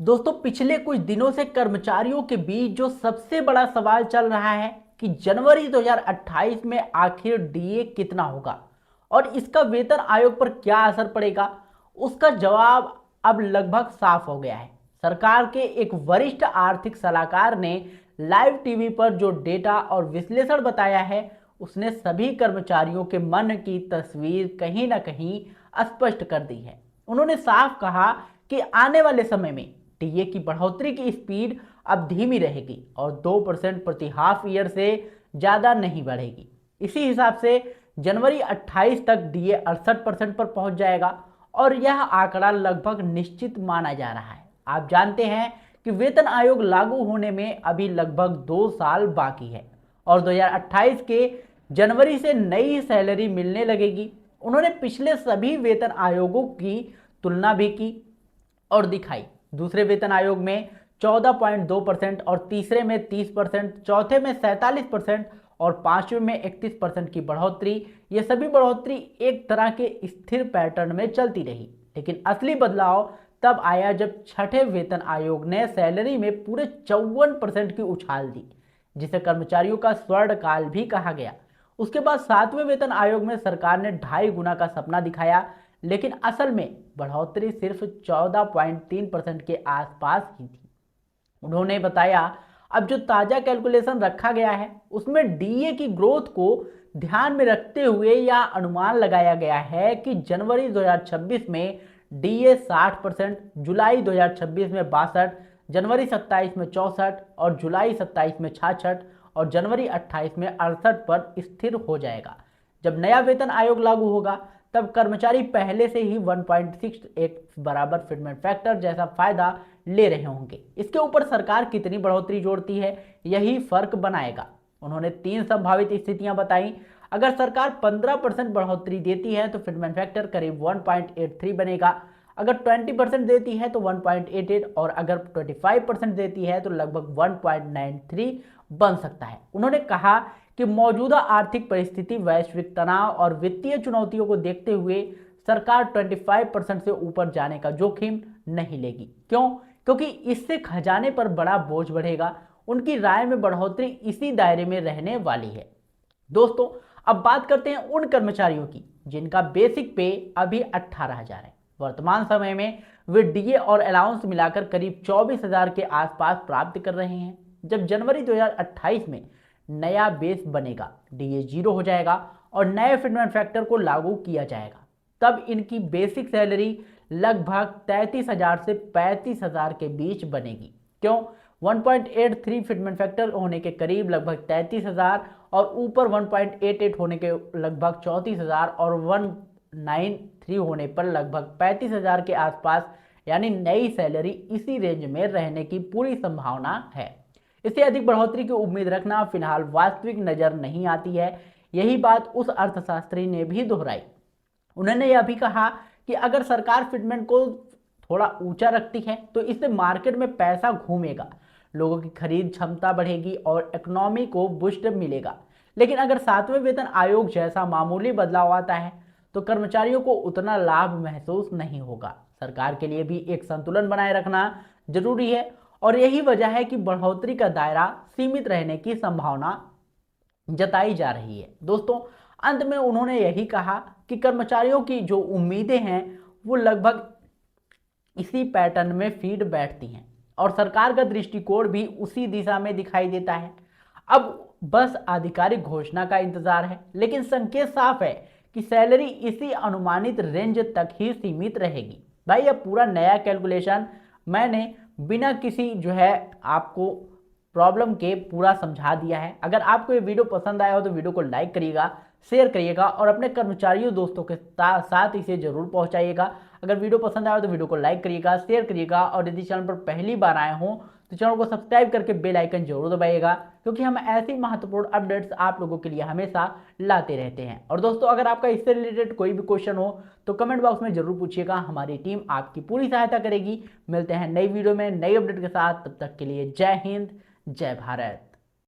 दोस्तों, पिछले कुछ दिनों से कर्मचारियों के बीच जो सबसे बड़ा सवाल चल रहा है कि जनवरी 2028 में आखिर डीए कितना होगा और इसका वेतन आयोग पर क्या असर पड़ेगा, उसका जवाब अब लगभग साफ हो गया है। सरकार के एक वरिष्ठ आर्थिक सलाहकार ने लाइव टीवी पर जो डेटा और विश्लेषण बताया है, उसने सभी कर्मचारियों के मन की तस्वीर कहीं ना कहीं स्पष्ट कर दी है। उन्होंने साफ कहा कि आने वाले समय में डीए की बढ़ोतरी की स्पीड अब धीमी रहेगी और 2% प्रति हाफ ईयर से ज़्यादा नहीं बढ़ेगी। इसी हिसाब से जनवरी 28 तक डीए 68% पर पहुंच जाएगा और यह आंकड़ा लगभग निश्चित माना जा रहा है। आप जानते हैं कि वेतन आयोग लागू होने में अभी लगभग 2 साल बाकी है और 2028 के जनवरी से नई सैलरी मिलने लगेगी। उन्होंने पिछले सभी वेतन आयोगों की तुलना भी की और दिखाई। दूसरे वेतन आयोग में 14.2% और तीसरे में 30%, चौथे में 47% और पांचवें में 31% की बढ़ोतरी। ये सभी बढ़ोतरी एक तरह के स्थिर पैटर्न में चलती रही, लेकिन असली बदलाव तब आया जब छठे वेतन आयोग ने सैलरी में पूरे 54% की उछाल दी, जिसे कर्मचारियों का स्वर्ण काल भी कहा गया। उसके बाद सातवें वेतन आयोग में सरकार ने 2.5 गुना का सपना दिखाया, लेकिन असल में बढ़ोतरी सिर्फ 14.3% के आसपास ही थी। उन्होंने बताया, अब जो ताजा कैलकुलेशन रखा गया है उसमें डीए की ग्रोथ को ध्यान में रखते हुए यह अनुमान लगाया गया है कि जनवरी 2026 में डीए 60%, जुलाई 2026 में 62%, जनवरी 27 में 64% और जुलाई 27 में 66% और जनवरी 28 में 68% पर स्थिर हो जाएगा। जब नया वेतन आयोग लागू होगा तब कर्मचारी पहले से ही 1.68 बराबर फिटमेंट फैक्टर जैसा फायदा ले रहे होंगे। इसके ऊपर सरकार कितनी बढ़ोतरी जोड़ती है, यही फर्क बनाएगा। उन्होंने 3 संभावित स्थितियां बताई। अगर सरकार 15% बढ़ोतरी देती है तो फिटमेंट फैक्टर करीब 1.83 बनेगा। अगर 20% देती है तो 1.88 और अगर 25% देती है तो लगभग 1.93 बन सकता है। उन्होंने कहा कि मौजूदा आर्थिक परिस्थिति, वैश्विक तनाव और वित्तीय चुनौतियों को देखते हुए सरकार 25% से ऊपर जाने का जोखिम नहीं लेगी। क्यों? क्योंकि इससे खजाने पर बड़ा बोझ बढ़ेगा। उनकी राय में बढ़ोतरी इसी दायरे में रहने वाली है। दोस्तों, अब बात करते हैं उन कर्मचारियों की जिनका बेसिक पे अभी 18,000 है। वर्तमान समय में वे डीए और अलाउंस मिलाकर करीब 24,000 के आसपास प्राप्त कर रहे हैं। जब जनवरी 2028 में नया बेस बनेगा, डीए 0 हो जाएगा और नए फिटमेंट फैक्टर को लागू किया जाएगा, तब इनकी बेसिक सैलरी लगभग 33,000 से 35,000 के बीच बनेगी। क्यों? 1.83 फिटमेंट फैक्टर होने के करीब लगभग 33,000 और ऊपर 1.88 होने के लगभग 34,000 और 193 होने पर लगभग 35,000 के आसपास, यानी नई सैलरी इसी रेंज में रहने की पूरी संभावना है। इससे अधिक बढ़ोतरी की उम्मीद रखना फिलहाल वास्तविक नजर नहीं आती है। यही बात उस अर्थशास्त्री ने भी दोहराई। उन्होंने यह भी कहा कि अगर सरकार फिटमेंट को थोड़ा ऊंचा रखती है तो इससे मार्केट में पैसा घूमेगा, लोगों की खरीद क्षमता बढ़ेगी और इकोनॉमी को बूस्ट मिलेगा। लेकिन अगर सातवें वेतन आयोग जैसा मामूली बदलाव आता है तो कर्मचारियों को उतना लाभ महसूस नहीं होगा। सरकार के लिए भी एक संतुलन बनाए रखना जरूरी है और यही वजह है कि बढ़ोतरी का दायरा सीमित रहने की संभावना जताई जा रही है। दोस्तों, अंत में उन्होंने यही कहा कि कर्मचारियों की जो उम्मीदें हैं वो लगभग इसी पैटर्न में फीड बैठती हैं और सरकार का दृष्टिकोण भी उसी दिशा में दिखाई देता है। अब बस आधिकारिक घोषणा का इंतजार है, लेकिन संकेत साफ है कि सैलरी इसी अनुमानित रेंज तक ही सीमित रहेगी। भाई, यह पूरा नया कैलकुलेशन मैंने बिना किसी जो है आपको प्रॉब्लम के पूरा समझा दिया है। अगर आपको ये वीडियो पसंद आया हो तो वीडियो को लाइक करिएगा, शेयर करिएगा और अपने कर्मचारियों दोस्तों के साथ इसे जरूर पहुंचाइएगा। अगर वीडियो पसंद आया तो वीडियो को लाइक करिएगा, शेयर करिएगा और यदि चैनल पर पहली बार आए हों तो चैनल को सब्सक्राइब करके बेल आइकन जरूर दबाइएगा, क्योंकि हम ऐसी महत्वपूर्ण अपडेट्स आप लोगों के लिए हमेशा लाते रहते हैं। और दोस्तों, अगर आपका इससे रिलेटेड कोई भी क्वेश्चन हो तो कमेंट बॉक्स में जरूर पूछिएगा, हमारी टीम आपकी पूरी सहायता करेगी। मिलते हैं नई वीडियो में नई अपडेट के साथ, तब तक के लिए जय हिंद, जय भारत।